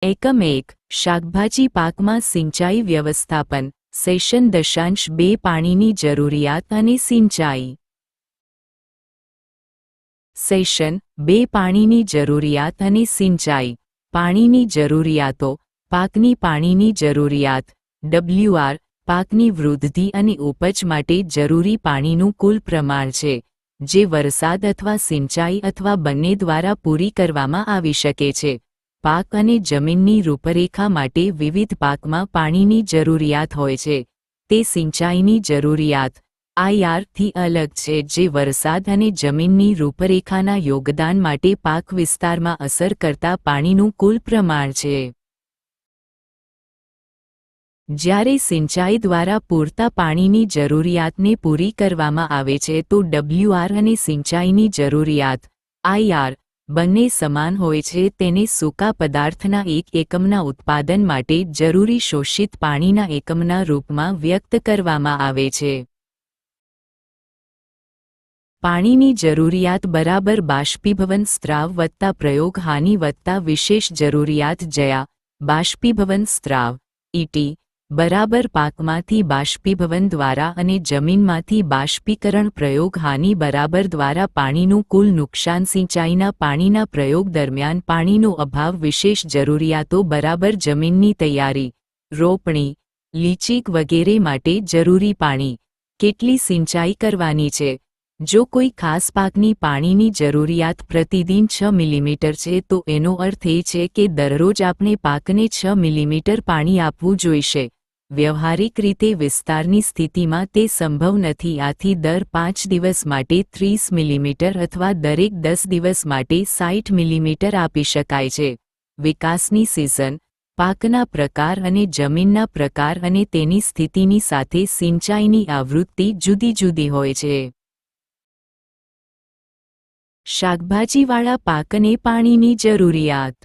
એકમ 1 શાકભાજી પાકમાં સિંચાઈ વ્યવસ્થાપન સેશન 2 પાણીની જરૂરિયાત અને સિંચાઈ સેશન 2 પાણીની જરૂરિયાત અને સિંચાઈ પાણીની જરૂરિયાતો પાકની પાણીની જરૂરિયાત WR પાકની વૃદ્ધિ અને ઉપજ માટે જરૂરી પાણીનું કુલ પ્રમાણ છે જે વરસાદ અથવા સિંચાઈ અથવા બંને દ્વારા પૂરી કરવામાં આવી શકે છે પાક અને જમીનની રૂપરેખા માટે વિવિધ પાકમાં પાણીની જરૂરિયાત હોય છે તે સિંચાઈની જરૂરિયાત IR થી અલગ છે જે વરસાદ અને જમીનની રૂપરેખાના યોગદાન માટે પાક વિસ્તારમાં અસર કરતા પાણીનું કુલ પ્રમાણ છે જ્યારે સિંચાઈ દ્વારા પૂરતા પાણીની જરૂરિયાતને પૂરી કરવામાં આવે છે તો WR અને સિંચાઈની જરૂરિયાત IR બંને સમાન હોય છે તેને સૂકા પદાર્થના એક એકમના ઉત્પાદન માટે જરૂરી શોષિત પાણીના એકમના રૂપમાં વ્યક્ત કરવામાં આવે છે પાણીની જરૂરિયાત બરાબર બાષ્પીભવન સ્ત્રાવ વત્તા પ્રયોગ હાનિ વત્તા વિશેષ જરૂરિયાત જયા બાષ્પીભવન સ્ત્રાવ ET બરાબર પાકમાંથી બાષ્પીભવન દ્વારા અને જમીનમાંથી બાષ્પીકરણ પ્રયોગ હાનિ બરાબર દ્વારા પાણીનું કુલ નુકસાન સિંચાઈના પાણીના પ્રયોગ દરમિયાન પાણીનો અભાવ વિશેષ જરૂરિયાતો બરાબર જમીનની તૈયારી રોપણી લીચીક વગેરે માટે જરૂરી પાણી કેટલી સિંચાઈ કરવાની છે જો કોઈ ખાસ પાકની પાણીની જરૂરિયાત પ્રતિદિન 6 મિલીમીટર છે તો એનો અર્થ એ છે કે દરરોજ આપણે પાકને 6 મિલીમીટર પાણી આપવું જોઈશે વ્યવહારિક રીતે વિસ્તારની સ્થિતિમાં તે સંભવ નથી આથી દર 5 દિવસ માટે 30 મિલીમીટર અથવા દરેક 10 દિવસ માટે 60 મિલીમીટર આપી શકાય છે વિકાસની સિઝન પાકના પ્રકાર અને જમીનના પ્રકાર અને તેની સ્થિતિની સાથે સિંચાઈની આવૃત્તિ જુદી જુદી હોય છે શાકભાજીવાળા પાકને પાણીની જરૂરિયાત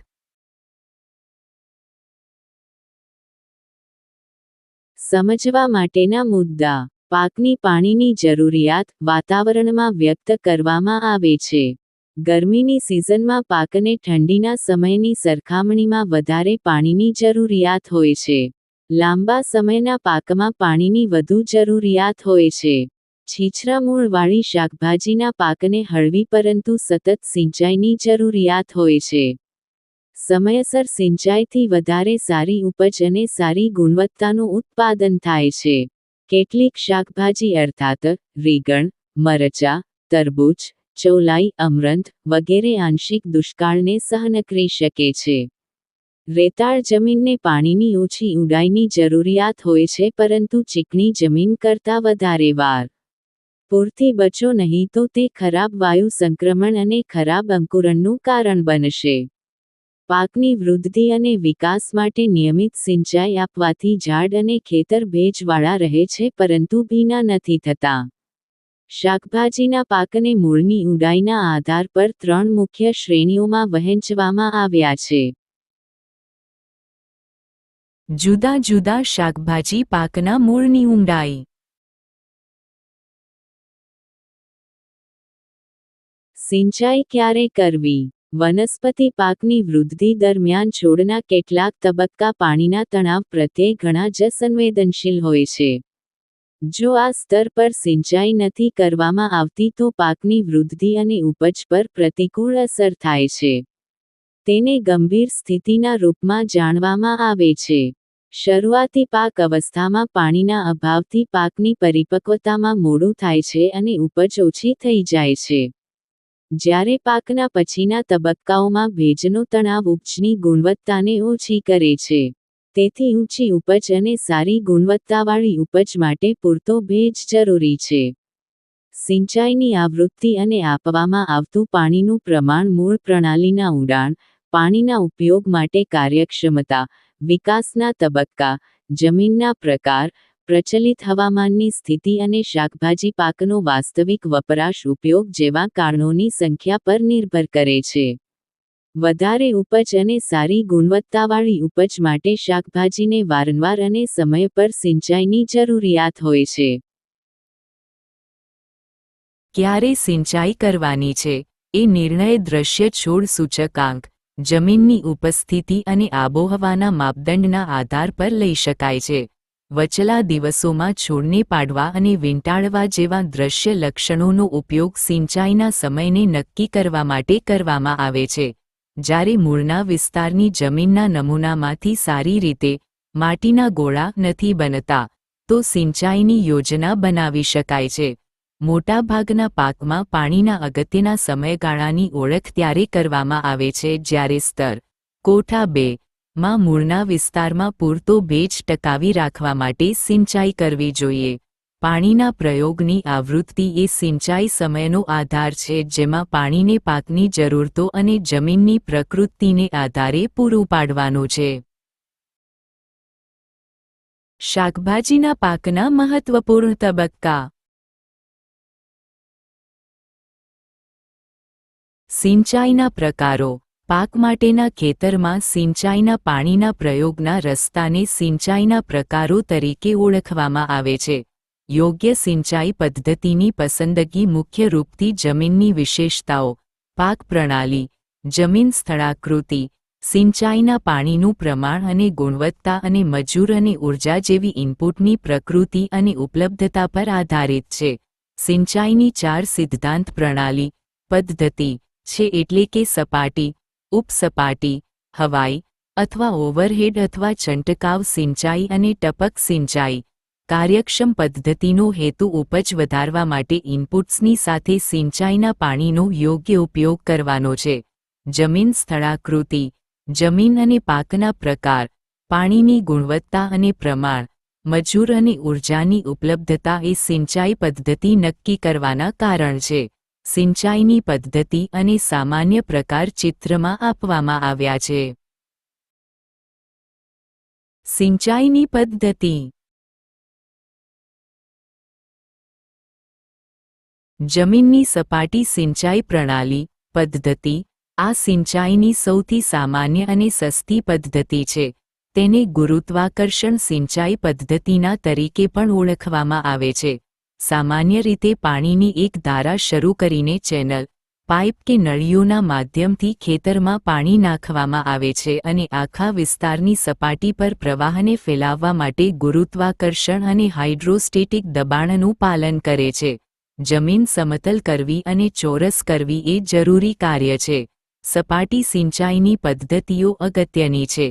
સમજવા માટેના મુદ્દા પાકની પાણીની જરૂરિયાત વાતાવરણમાં વ્યક્ત કરવામાં આવે છે ગરમીની સિઝનમાં પાકને ઠંડીના સમયની સરખામણીમાં વધારે પાણીની જરૂરિયાત હોય છે લાંબા સમયના પાકમાં પાણીની વધુ જરૂરિયાત હોય છે છીછરા મૂળવાળી શાકભાજીના પાકને હળવી પરંતુ સતત સિંચાઈની જરૂરિયાત હોય છે સમયસર સિંચાઈથી વધારે સારી ઉપજ અને સારી ગુણવત્તાનું ઉત્પાદન થાય છે કેટલીક શાકભાજી અર્થાત રીંગણ મરચાં તરબૂચ ચોલાઈ અમરંથ વગેરે આંશિક દુષ્કાળને સહન કરી શકે છે રેતાળ જમીનને પાણીની ઓછી ઊંડાઈની જરૂરિયાત હોય છે પરંતુ ચીકણી જમીન કરતાં વધારે વાર પૂરથી બચો નહીં તો તે ખરાબ વાયુ સંક્રમણ અને ખરાબ અંકુરણનું કારણ બનશે પાકની વૃદ્ધિ અને વિકાસ માટે નિયમિત સિંચાઈ આપવાથી ઝાડ અને ખેતર ભેજવાળા રહે છે પરંતુ ભીના નથી થતા શાકભાજીના પાકને મૂળની ઊંડાઈના આધાર પર 3 મુખ્ય શ્રેણીઓમાં વહેંચવામાં આવ્યા છે જુદા જુદા શાકભાજી પાકના મૂળની ઊંડાઈ સિંચાઈ ક્યારે કરવી વનસ્પતિ પાકની વૃદ્ધિ દરમિયાન છોડના કેટલાક તબક્કા પાણીના તણાવ પ્રત્યે ઘણા જ સંવેદનશીલ હોય છે જો આ સ્તર પર સિંચાઈ નથી કરવામાં આવતી તો પાકની વૃદ્ધિ અને ઉપજ પર પ્રતિકૂળ અસર થાય છે તેને ગંભીર સ્થિતિના રૂપમાં જાણવામાં આવે છે શરૂઆતી પાક અવસ્થામાં પાણીના અભાવથી પાકની પરિપક્વતામાં મોડું થાય છે અને ઉપજ ઓછી થઈ જાય છે જ્યારે પાકના પછીના તબક્કાઓમાં ભેજનો તણાવ ઉપજની ગુણવત્તાને ઓછી કરે છે તેથી ઊંચી ઉપજ અને સારી ગુણવત્તાવાળી ઉપજ માટે પૂરતો ભેજ જરૂરી છે સિંચાઈની આવૃત્તિ અને આપવામાં આવતું પાણીનું પ્રમાણ મૂળ પ્રણાલીના ઊંડાણ પાણીના ઉપયોગ માટે કાર્યક્ષમતા વિકાસના તબક્કા જમીનના પ્રકાર પ્રચલિત હવામાનની સ્થિતિ અને શાકભાજી પાકનો વાસ્તવિક વપરાશ ઉપયોગ જેવા કારણોની સંખ્યા પર નિર્ભર કરે છે વધારે ઉપજ અને સારી ગુણવત્તાવાળી ઉપજ માટે શાકભાજીને વારંવાર અને સમય પર સિંચાઈની જરૂરિયાત હોય છે ક્યારે સિંચાઈ કરવાની છે એ નિર્ણય દ્રશ્ય છોડ સૂચકાંક જમીનની ઉપસ્થિતિ અને આબોહવાના માપદંડના આધાર પર લઈ શકાય છે. વચલા દિવસોમાં છોડને પાડવા અને વીંટાળવા જેવા દૃશ્ય લક્ષણોનો ઉપયોગ સિંચાઈના સમયને નક્કી કરવા માટે કરવામાં આવે છે. જ્યારે મૂળના વિસ્તારની જમીનના નમૂનામાંથી સારી રીતે માટીના ગોળા નથી બનતા, તો સિંચાઈની યોજના બનાવી શકાય છે. મોટાભાગના પાકમાં પાણીના અગત્યના સમયગાળાની ઓળખ ત્યારે કરવામાં આવે છે જ્યારે સ્તર કોઠા 2 માં મૂળના વિસ્તારમાં પૂરતો ભેજ ટકાવી રાખવા માટે સિંચાઈ કરવી જોઈએ. પાણીના પ્રયોગની આવૃત્તિ એ સિંચાઈ સમયનો આધાર છે જેમાં પાણીને પાકની જરૂરતો અને જમીનની પ્રકૃતિને આધારે પૂરું પાડવાનું છે. શાકભાજીના પાકના મહત્વપૂર્ણ તબક્કા. સિંચાઈના પ્રકારો. પાક માટેના ખેતરમાં સિંચાઈના પાણીના પ્રયોગના રસ્તાને સિંચાઈના પ્રકારો તરીકે ઓળખવામાં આવે છે. યોગ્ય સિંચાઈ પદ્ધતિની પસંદગી મુખ્ય રૂપથી જમીનની વિશેષતાઓ, પાક પ્રણાલી, જમીન સ્થળાકૃતિ, સિંચાઈના પાણીનું પ્રમાણ અને ગુણવત્તા અને મજૂર અને ઊર્જા જેવી ઇનપુટની પ્રકૃતિ અને ઉપલબ્ધતા પર આધારિત છે. સિંચાઈની 4 સિદ્ધાંત પ્રણાલી પદ્ધતિ છે એટલે કે સપાટી, ઉપસપાટી, હવાઈ અથવા ઓવરહેડ અથવા છંટકાવ સિંચાઈ અને ટપક સિંચાઈ. કાર્યક્ષમ પદ્ધતિનો હેતુ ઉપજ વધારવા માટે ઇનપુટ્સની સાથે સિંચાઈના પાણીનો યોગ્ય ઉપયોગ કરવાનો છે. જમીન સ્થળાકૃતિ. જમીન અને પાકના પ્રકાર, પાણીની ગુણવત્તા અને પ્રમાણ, મજૂર અને ઊર્જાની ઉપલબ્ધતા એ સિંચાઈ પદ્ધતિ નક્કી કરવાના કારણ છે. સિંચાઈની પદ્ધતિ અને સામાન્ય પ્રકાર ચિત્રમાં આપવામાં આવ્યા છે. સિંચાઈની પદ્ધતિ. જમીનની સપાટી સિંચાઈ પ્રણાલી પદ્ધતિ. આ સિંચાઈની સૌથી સામાન્ય અને સસ્તી પદ્ધતિ છે. તેને ગુરુત્વાકર્ષણ સિંચાઈ પદ્ધતિના તરીકે પણ ઓળખવામાં આવે છે. સામાન્ય રીતે પાણીની એક ધારા શરૂ કરીને ચેનલ, પાઇપ કે નળીઓના માધ્યમથી ખેતરમાં પાણી નાખવામાં આવે છે અને આખા વિસ્તારની સપાટી પર પ્રવાહને ફેલાવવા માટે ગુરુત્વાકર્ષણ અને હાઇડ્રોસ્ટેટિક દબાણનું પાલન કરે છે. જમીન સમતલ કરવી અને ચોરસ કરવી એ જરૂરી કાર્ય છે. સપાટી સિંચાઈની પદ્ધતિઓ અગત્યની છે.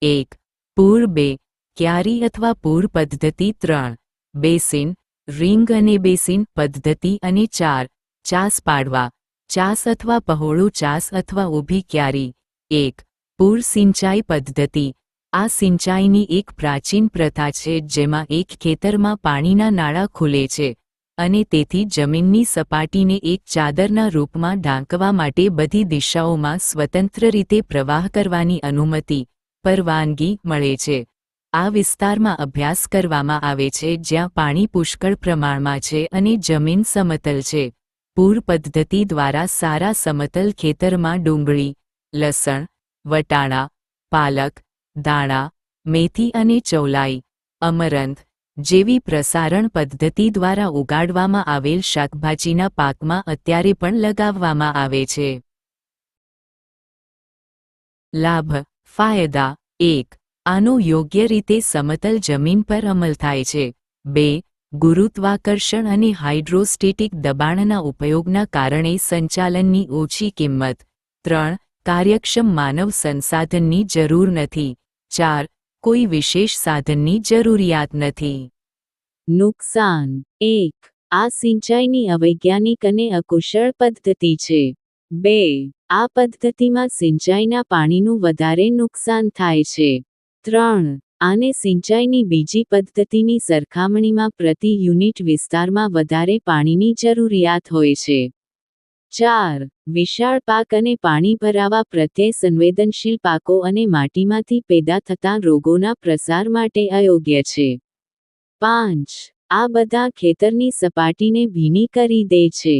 1. પૂર. 2. ક્યારી અથવા પૂર પદ્ધતિ. 3. બેસિન, રિંગ અને બેસિન પદ્ધતિ અને 4. ચાસ પાડવા, ચાસ અથવા પહોળું ચાસ અથવા ઊભી ક્યારી. 1. પૂર સિંચાઈ પદ્ધતિ. આ સિંચાઈની એક પ્રાચીન પ્રથા છે જેમાં એક ખેતરમાં પાણીના નાળા ખુલે છે અને તેથી જમીનની સપાટીને એક ચાદરના રૂપમાં ઢાંકવા માટે બધી દિશાઓમાં સ્વતંત્ર રીતે પ્રવાહ કરવાની અનુમતિ, પરવાનગી મળે છે. આ વિસ્તારમાં અભ્યાસ કરવામાં આવે છે જ્યાં પાણી પુષ્કળ પ્રમાણમાં છે અને જમીન સમતલ છે. પૂર પદ્ધતિ દ્વારા સારા સમતલ ખેતરમાં ડુંગળી, લસણ, વટાણા, પાલક, ધાણા, મેથી અને ચૌલાઈ, અમરંથ જેવી પ્રસારણ પદ્ધતિ દ્વારા ઉગાડવામાં આવેલ શાકભાજીના પાકમાં અત્યારે પણ લગાવવામાં આવે છે. લાભ, ફાયદા. 1. આનો યોગ્ય રીતે સમતલ જમીન પર અમલ થાય છે. 2. ગુરુત્વાકર્ષણ અને હાઇડ્રોસ્ટેટિક દબાણના ઉપયોગના કારણે સંચાલનની ઓછી કિંમત. 3. કાર્યક્ષમ માનવ સંસાધનની જરૂર નથી. 4. કોઈ વિશેષ સાધનની જરૂરિયાત નથી. નુકસાન. 1. આ સિંચાઈની અવૈજ્ઞાનિક અને અકુશળ પદ્ધતિ છે. 2. આ પદ્ધતિમાં સિંચાઈના પાણીનું વધારે નુકસાન થાય છે. 3. આને સિંચાઈની બીજી પદ્ધતિની સરખામણીમાં પ્રતિ યુનિટ વિસ્તારમાં વધારે પાણીની જરૂરિયાત હોય છે. 4. વિશાળ પાક અને પાણી ભરાવા પ્રત્યે સંવેદનશીલ પાકો અને માટીમાંથી પેદા થતા રોગોના પ્રસાર માટે અયોગ્ય છે. 5. આ બધા ખેતરની સપાટીને ભીની કરી દે છે.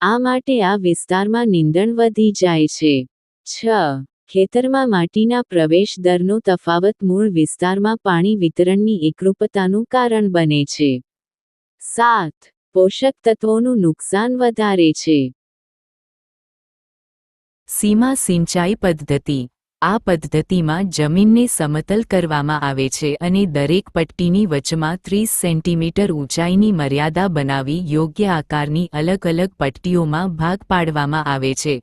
આ માટે આ વિસ્તારમાં નીંદણ વધી જાય છે. 6. ખેતરમાં માટીના પ્રવેશ દરનો તફાવત મૂળ વિસ્તારમાં પાણી વિતરણની એકરૂપતાનું કારણ બને છે. 7. પોષક તત્વોનું નુકસાન વધારે છે. સીમા સિંચાઈ પદ્ધતિ. આ પદ્ધતિમાં જમીનને સમતલ કરવામાં આવે છે અને દરેક પટ્ટીની વચમાં 30 સેન્ટીમીટર ઊંચાઈની મર્યાદા બનાવી યોગ્ય આકારની અલગ અલગ પટ્ટીઓમાં ભાગ પાડવામાં આવે છે.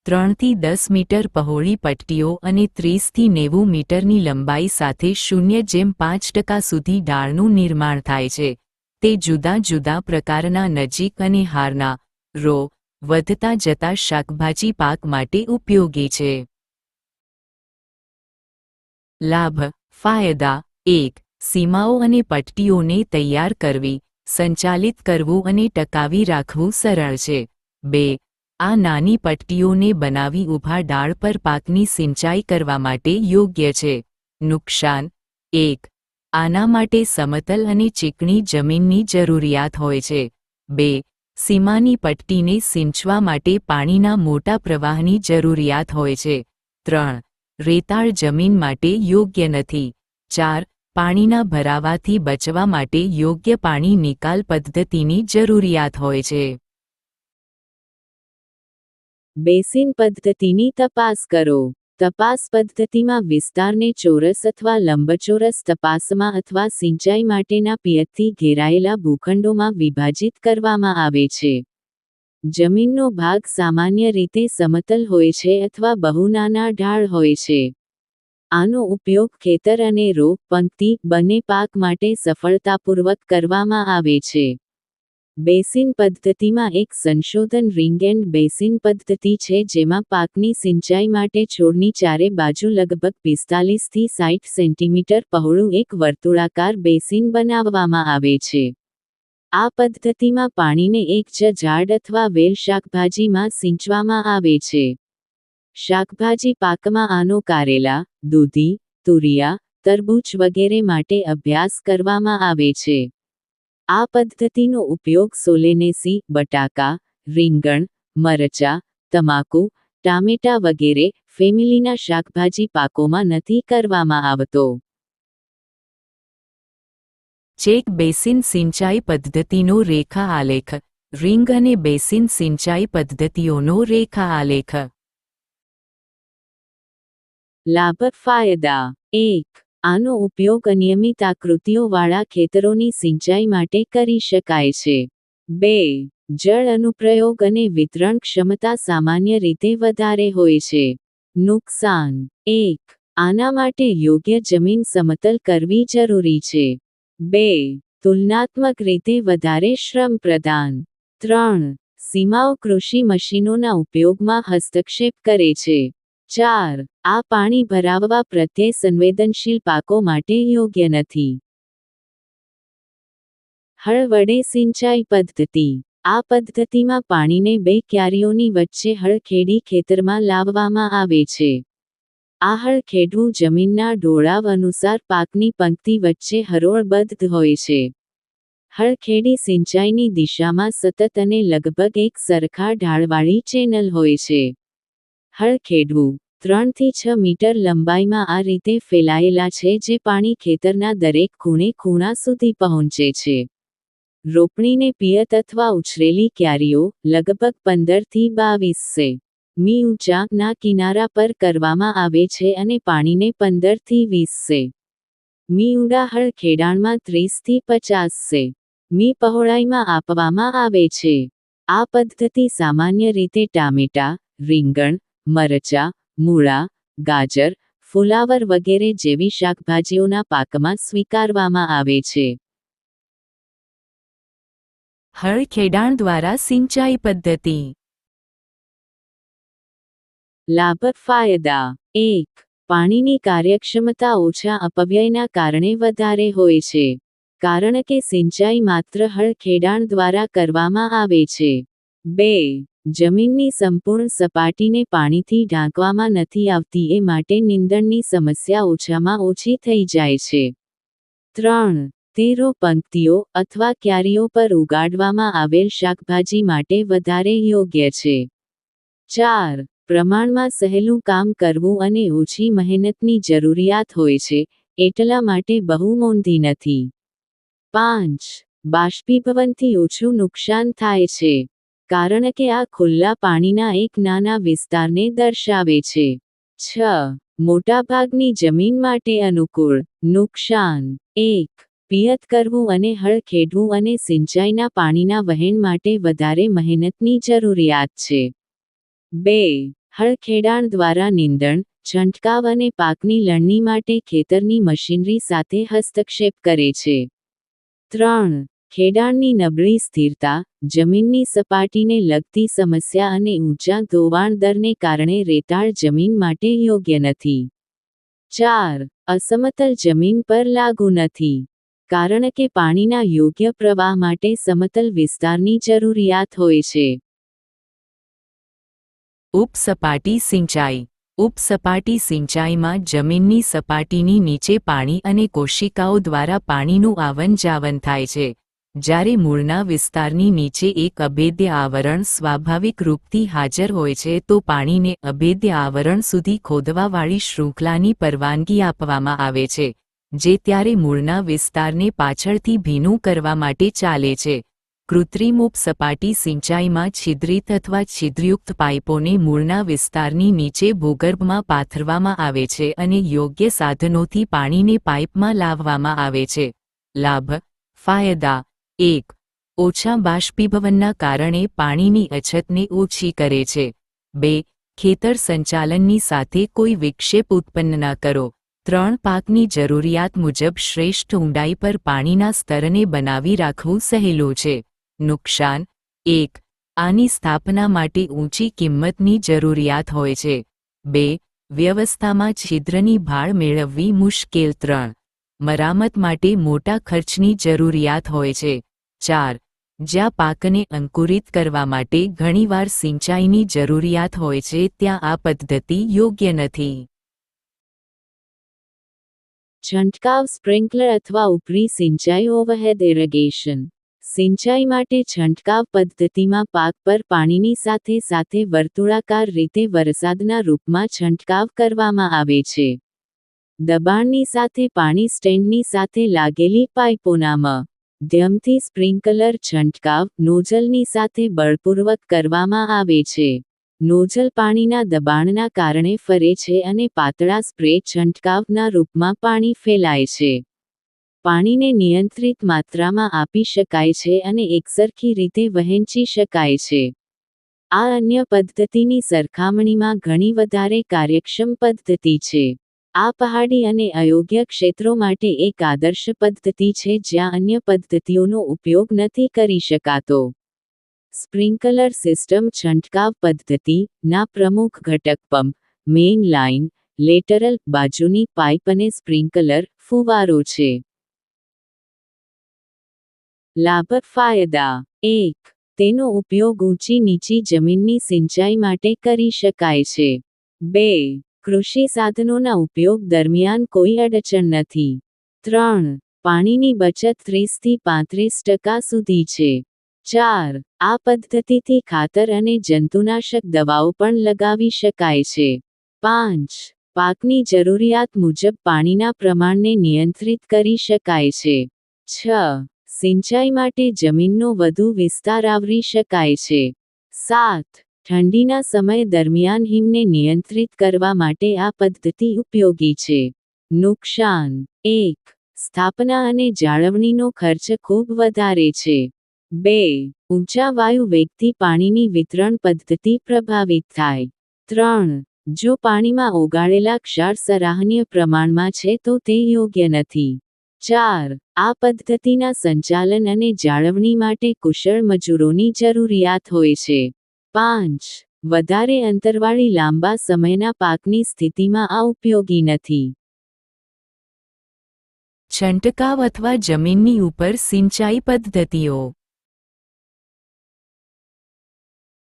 3 થી 10 મીટર પહોળી પટ્ટીઓ અને 30 થી 90 મીટરની લંબાઈ સાથે 0.5% સુધી ડાળનું નિર્માણ થાય છે. તે જુદા જુદા પ્રકારના નજીક અને હારના રો વધતા જતા શાકભાજી પાક માટે ઉપયોગી છે. લાભ ફાયદા 1. સીમાઓ અને પટ્ટીઓને તૈયાર કરવી, સંચાલિત કરવું અને ટકાવી રાખવું સરળ છે. 2. આ નાની પટ્ટીઓને બનાવી ઊભા ડાળ પર પાકની સિંચાઈ કરવા માટે યોગ્ય છે. નુકસાન 1. આના માટે સમતલ અને ચીકણી જમીનની જરૂરિયાત હોય છે. 2. સીમાની પટ્ટીને સિંચવા માટે પાણીના મોટા પ્રવાહની જરૂરિયાત હોય છે. 3. રેતાળ જમીન માટે યોગ્ય નથી. 4. પાણીના ભરાવાથી બચવા માટે યોગ્ય પાણી નિકાલ પદ્ધતિની જરૂરિયાત હોય છે. બેસિન પદ્ધતિની તપાસ કરો. તપાસ પદ્ધતિમાં વિસ્તારને ચોરસ અથવા લંબચોરસ તપાસમાં અથવા સિંચાઈ માટેના પિયતથી ઘેરાયેલા ભૂખંડોમાં વિભાજિત કરવામાં આવે છે. જમીનનો ભાગ સામાન્ય રીતે સમતલ હોય છે અથવા બહુ નાના ઢાળ હોય છે. આનો ઉપયોગ ખેતર અને રો, પંક્તિ બંને પાક માટે સફળતાપૂર્વક કરવામાં આવે છે. બેસિન પદ્ધતિમાં એક સંશોધન રિંગ એન્ડ બેસિન પદ્ધતિ છે જેમાં પાકની સિંચાઈ માટે છોડની ચારે બાજુ લગભગ 45 થી 60 સેન્ટીમીટર પહોળું એક વર્તુળાકાર બેસિન બનાવવામાં આવે છે. આ પદ્ધતિમાં પાણીને એક જ ઝાડ અથવા વેલ શાકભાજીમાં સિંચવામાં આવે છે. શાકભાજી પાકમાં આનો કારેલા, દૂધી, તુરિયા, તરબૂચ વગેરે માટે અભ્યાસ કરવામાં આવે છે. આ પદ્ધતિનો ઉપયોગ સોલેનેસી, બટાકા, રીંગણ, મરચાં, તમાકુ, ટામેટા વગેરે ફેમિલીના શાકભાજી પાકોમાં નથી કરવામાં આવતો. ચેક બેસિન સિંચાઈ પદ્ધતિનો રેખા આલેખ. રિંગ અને બેસિન સિંચાઈ પદ્ધતિઓનો રેખા આલેખ. લાભ ફાયદા 1. આનો ઉપયોગ અનિયમિત આકૃતિઓવાળા ખેતરોની સિંચાઈ માટે કરી શકાય છે. 2. જળ અનુપ્રયોગ અને વિતરણ ક્ષમતા સામાન્ય રીતે વધારે હોય છે. નુકસાન 1. આના માટે યોગ્ય જમીન સમતલ કરવી જરૂરી છે. 2. તુલનાત્મક રીતે વધારે શ્રમ પ્રદાન. 3. સીમાઓ કૃષિ મશીનોના ઉપયોગમાં હસ્તક્ષેપ કરે છે. 4. આ પાણી ભરાવવા પ્રત્યે સંવેદનશીલ પાકો માટે યોગ્ય નથી. હળ વડે સિંચાઈ પદ્ધતિ. આ પદ્ધતિમાં પાણીને બે ક્યારીઓની વચ્ચે હળ ખેડી ખેતરમાં લાવવામાં આવે છે. આ હળ ખેડવું જમીનના ઢોળાવ અનુસાર પાકની પંક્તિ વચ્ચે હરોળબદ્ધ હોય છે. હળ ખેડી સિંચાઈની દિશામાં સતત અને લગભગ એક સરખા ઢાળવાળી ચેનલ હોય છે. હળ ખેડવું 3 થી 6 મીટર લંબાઈમાં આ રીતે ફેલાયેલા છે જે પાણી ખેતરના દરેક ખૂણા સુધી પહોંચે છે. રોપણીને પિયત અથવા ઉછરેલી ક્યારીઓ લગભગ 15 થી 22 સે.મી ઊંચાના કિનારા પર કરવામાં આવે છે અને પાણીને 15 થી 20 સે.મી ઊંડા હળ ખેડાણમાં 30 થી 50 સે.મી પહોળાઈમાં આપવામાં આવે છે. આ પદ્ધતિ સામાન્ય રીતે ટામેટા, રીંગણ, મરચાં, મૂળા, ગાજર, ફુલાવર વગેરે જેવી શાકભાજીઓના પાકમાં સ્વીકારવામાં આવે છે. હળ ખેડાણ દ્વારા સિંચાઈ પદ્ધતિ. લાભ ફાયદા 1. પાણીની કાર્યક્ષમતા ઓછા અપવ્યયના કારણે વધારે હોય છે. કારણ કે સિંચાઈ માત્ર હળ ખેડાણ દ્વારા કરવામાં આવે છે. 2. જમીનની સંપૂર્ણ સપાટીને પાણીથી ઢાંકવામાં નથી આવતી એ માટે નીંદણની સમસ્યા ઓછામાં ઓછી થઈ જાય છે. 3. તે રો પંક્તિઓ અથવા ક્યારીઓ પર ઉગાડવામાં આવેલ શાકભાજી માટે વધારે યોગ્ય છે. 4. પ્રમાણમાં સહેલું કામ કરવું અને ઓછી મહેનતની જરૂરિયાત હોય છે, એટલા માટે બહુ મોંઘી નથી. 5. બાષ્પીભવનથી ઓછું નુકસાન થાય છે. કારણ કે આ ખુલ્લા પાણીના એક નાના વિસ્તારને દર્શાવે છે. 6. મોટાભાગની જમીન માટે અનુકૂળ. નુકસાન: 1. પિયત કરવું અને હળ ખેડવું અને સિંચાઈના પાણીના વહેણ માટે વધારે મહેનતની જરૂરિયાત છે. 2. હળ ખેડાણ દ્વારા નીંદણ, છંટકાવ અને પાકની લણણી માટે ખેતરની મશીનરી સાથે હસ્તક્ષેપ કરે છે. 3. ખેડાણની નબળી સ્થિરતા, જમીનની સપાટીને લગતી સમસ્યા અને ઊંચા ધોવાણ દરને કારણે રેતાળ જમીન માટે યોગ્ય નથી. 4. અસમતલ જમીન પર લાગુ નથી. કારણ કે પાણીના યોગ્ય પ્રવાહ માટે સમતલ વિસ્તારની જરૂરિયાત હોય છે. ઉપસપાટી સિંચાઈ. ઉપસપાટી સિંચાઈમાં જમીનની સપાટીની નીચે પાણી અને કોશિકાઓ દ્વારા પાણીનું આવન જાવન થાય છે. જ્યારે મૂળના વિસ્તારની નીચે એક અભેદ્ય આવરણ સ્વાભાવિક રૂપથી હાજર હોય છે તો પાણીને અભેદ્ય આવરણ સુધી ખોદવાવાળી શૃંખલાની પરવાનગી આપવામાં આવે છે, જે ત્યારે મૂળના વિસ્તારને પાછળથી ભીનું કરવા માટે ચાલે છે. કૃત્રિમ ઉપસપાટી સિંચાઈમાં છિદ્રિત અથવા છિદ્રયુક્ત પાઇપોને મૂળના વિસ્તારની નીચે ભૂગર્ભમાં પાથરવામાં આવે છે અને યોગ્ય સાધનોથી પાણીને પાઇપમાં લાવવામાં આવે છે. લાભ: ફાયદા: 1. ઓછા બાષ્પીભવનના કારણે પાણીની અછતને ઓછી કરે છે. 2. ખેતર સંચાલનની સાથે કોઈ વિક્ષેપ ઉત્પન્ન ન કરો. 3. પાકની જરૂરિયાત મુજબ શ્રેષ્ઠ ઊંડાઈ પર પાણીના સ્તરને બનાવી રાખવું સહેલું છે. નુકસાન: 1. આની સ્થાપના માટે ઊંચી કિંમતની જરૂરિયાત હોય છે. 2. વ્યવસ્થામાં છિદ્રની ભાળ મેળવવી મુશ્કેલ. 3. મરામત માટે મોટા ખર્ચની જરૂરિયાત હોય છે. 4. જ્યાં પાકને અંકુરિત કરવા માટે ઘણીવાર સિંચાઈની જરૂરિયાત હોય છે ત્યાં આ પદ્ધતિ યોગ્ય નથી. છંટકાવ, સ્પ્રિંકલર અથવા ઉપરી સિંચાઈ ઓવરહેડ ઇરિગેશન. સિંચાઈ માટે છંટકાવ પદ્ધતિમાં પાક પર પાણીની સાથે સાથે વર્તુળાકાર રીતે વરસાદના રૂપમાં છંટકાવ કરવામાં આવે છે. દબાણની સાથે પાણી સ્ટેન્ડની સાથે લાગેલી પાઇપોના માધ્યમથી સ્પ્રિંકલર છંટકાવ નોઝલની સાથે બળપૂર્વક કરવામાં આવે છે. નોઝલ પાણીના દબાણના કારણે ફરે છે અને પાતળા સ્પ્રે છંટકાવના રૂપમાં પાણી ફેલાય છે. પાણીને નિયંત્રિત માત્રામાં આપી શકાય છે અને એકસરખી રીતે વહેંચી શકાય છે. આ અન્ય પદ્ધતિની સરખામણીમાં ઘણી વધારે કાર્યક્ષમ પદ્ધતિ છે. આ પહાડી અને અયોગ્ય ક્ષેત્રો માટે એક આદર્શ પદ્ધતિ છે જ્યાં અન્ય પદ્ધતિઓનો ઉપયોગ નથી કરી શકાતો. સ્પ્રિંકલર સિસ્ટમ છંટકાવ પદ્ધતિ ના પ્રમુખ ઘટક પંપ, મેઇન લાઇન, લેટરલ બાજુની પાઇપ અને સ્પ્રિંકલર ફુવારો છે. લાભ: ફાયદા: 1. તેનો ઉપયોગ ઊંચી નીચી જમીનની સિંચાઈ માટે કરી શકાય છે. 2. કૃષિ સાધનોના ઉપયોગ દરમિયાન કોઈ અડચણ નથી. 3. પાણીની બચત 30 થી 35% સુધી છે. 4. આ પદ્ધતિથી ખાતર અને જંતુનાશક દવાઓ પણ લગાવી શકાય છે. 5. પાકની જરૂરિયાત મુજબ પાણીના પ્રમાણને નિયંત્રિત કરી શકાય છે. 6. સિંચાઈ માટે જમીનનો વધુ વિસ્તાર આવરી શકાય છે. 7. ઠંડીના સમય દરમિયાન હિમને નિયંત્રિત કરવા માટે આ પદ્ધતિ ઉપયોગી છે. નુકસાન: 1. સ્થાપના અને જાળવણીનો ખર્ચ ખૂબ વધારે છે. 2. ઊંચા વાયુ વેગથી પાણીની વિતરણ પદ્ધતિ પ્રભાવિત થાય. 3. જો પાણીમાં ઓગાળેલા ક્ષાર સરાહનીય પ્રમાણમાં છે તો તે યોગ્ય નથી. 4. આ પદ્ધતિના સંચાલન અને જાળવણી માટે કુશળ મજૂરોની જરૂરિયાત હોય છે. 5. વધારે અંતરવાળી લાંબા સમયના પાકની સ્થિતિમાં આ ઉપયોગી નથી. છંટકાવ અથવા જમીનની ઉપર સિંચાઈ પદ્ધતિઓ.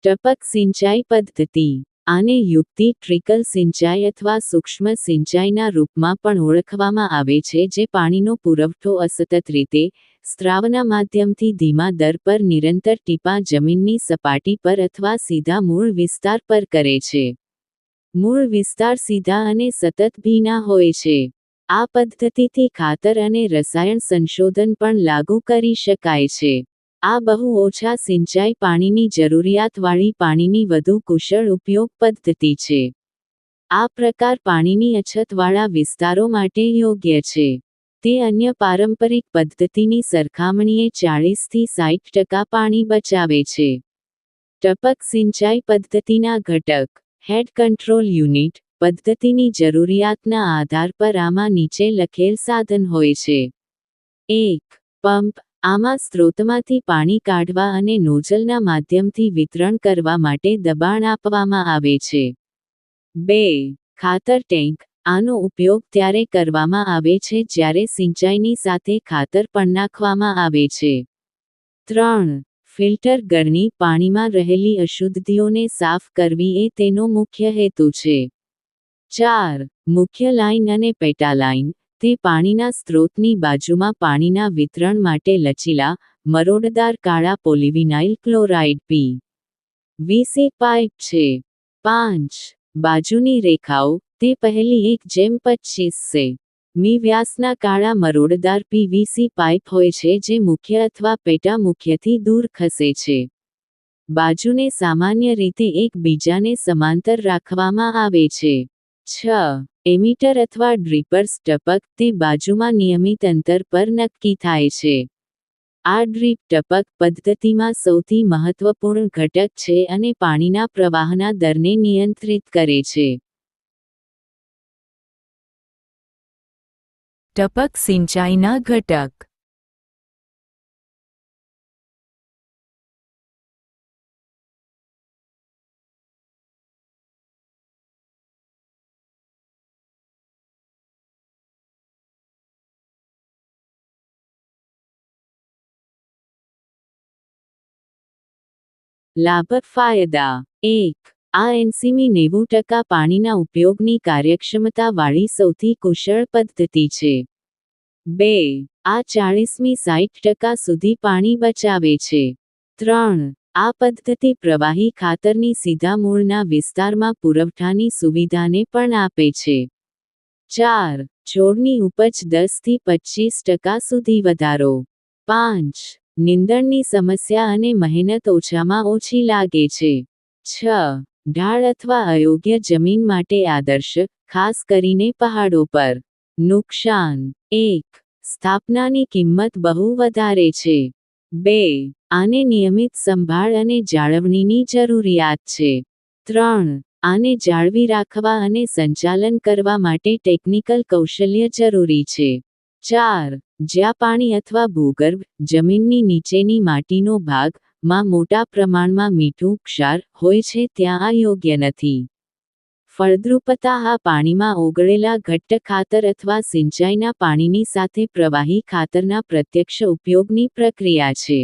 ટપક સિંચાઈ પદ્ધતિ. આને યુક્તિ ટ્રિકલ સિંચાઈ અથવા સૂક્ષ્મ સિંચાઈના રૂપમાં પણ ઓળખવામાં આવે છે જે પાણીનો પુરવઠો અસતત રીતે, સ્ત્રાવના માધ્યમથી ધીમા દર પર નિરંતર ટીપાં જમીનની સપાટી પર અથવા સીધા મૂળ વિસ્તાર પર કરે છે. મૂળ વિસ્તાર સીધા અને સતત ભીના હોય છે. આ પદ્ધતિથી ખાતર અને રસાયણ સંશોધન પણ લાગુ કરી શકાય છે. આ બહુ ઓછા સિંચાઈ પાણીની જરૂરિયાતવાળી પાણીની વધુ કુશળ ઉપયોગ પદ્ધતિ છે. આ પ્રકાર પાણીની અછતવાળા વિસ્તારો માટે યોગ્ય છે. તે અન્ય પારંપરિક પદ્ધતિની સરખામણીએ 40 થી 60% પાણી બચાવે છે. ટપક સિંચાઈ પદ્ધતિના ઘટક. હેડ કંટ્રોલ યુનિટ. પદ્ધતિની જરૂરિયાતના આધાર પર આમાં નીચે લખેલ સાધન હોય છે. 1. પંપ. આમાં સ્ત્રોતમાંથી પાણી કાઢવા અને નોઝલના માધ્યમથી વિતરણ કરવા માટે દબાણ આપવામાં આવે છે. 2. ખાતર ટેન્ક. આનો ઉપયોગ ત્યારે કરવામાં આવે છે જ્યારે સિંચાઈની સાથે ખાતર પણ નાખવામાં આવે છે. 3. ફિલ્ટર ગળણી. પાણીમાં રહેલી અશુદ્ધિઓને સાફ કરવી એ તેનો મુખ્ય હેતુ છે. 4. મુખ્ય લાઇન અને પેટાલાઇન. તે પાણીના સ્ત્રોતની બાજુમાં પાણીના વિતરણ માટે લચીલા, મરોડદાર કાળા પોલિવિનાઇલ ક્લોરાઇડ પી.વી.સી. પાઇપ છે. 5. બાજુની રેખાઓ. તે પહેલી 1:25 સે.મી. વ્યાસના કાળા મરોડદાર પીવીસી પાઇપ હોય છે જે મુખ્ય અથવા પેટા મુખ્યથી દૂર ખસે છે. બાજુને સામાન્ય રીતે એકબીજાને સમાંતર રાખવામાં આવે છે. 6. એમીટર અથવા ડ્રીપર્સ. ટપક. તે બાજુમાં નિયમિત અંતર પર નક્કી થાય છે. આ ડ્રીપ ટપક પદ્ધતિમાં સૌથી મહત્વપૂર્ણ ઘટક છે અને પાણીના પ્રવાહના દરને નિયંત્રિત કરે છે. ટપક સિંચાઈના ઘટક. લાભ ફાયદા. 1. આ 80-90% પાણીના ઉપયોગની કાર્યક્ષમતાવાળી સૌથી કુશળ પદ્ધતિ છે. 2. આ 40-60% સુધી પાણી બચાવે છે. 3. આ પદ્ધતિ પ્રવાહી ખાતરની સીધા મૂળના વિસ્તારમાં પુરવઠાની સુવિધાને પણ આપે છે. 4. છોડની ઉપજ 10-25% સુધી વધારો. 5. નીંદણની સમસ્યા અને મહેનત ઓછામાં ઓછી લાગે છે. 6. ઢાળ અથવા અયોગ્ય જમીન માટે આદર્શ, ખાસ કરીને પહાડો પર. નુકસાન. 1. સ્થાપનાની કિંમત બહુ વધારે છે. 2. આને નિયમિત સંભાળ અને જાળવણીની જરૂરિયાત છે. 3. આને જાળવી રાખવા અને સંચાલન કરવા માટે ટેકનિકલ કૌશલ્ય જરૂરી છે. 4. જ્યાં પાણી અથવા ભૂગર્ભ, જમીનની નીચેની માટીનો ભાગ, માં મોટા પ્રમાણમાં મીઠું ક્ષાર હોય છે ત્યાં આ યોગ્ય નથી. ફળદ્રુપતા. આ પાણીમાં ઓગળેલા ઘટ્ટ ખાતર અથવા સિંચાઈના પાણીની સાથે પ્રવાહી ખાતરના પ્રત્યક્ષ ઉપયોગની પ્રક્રિયા છે.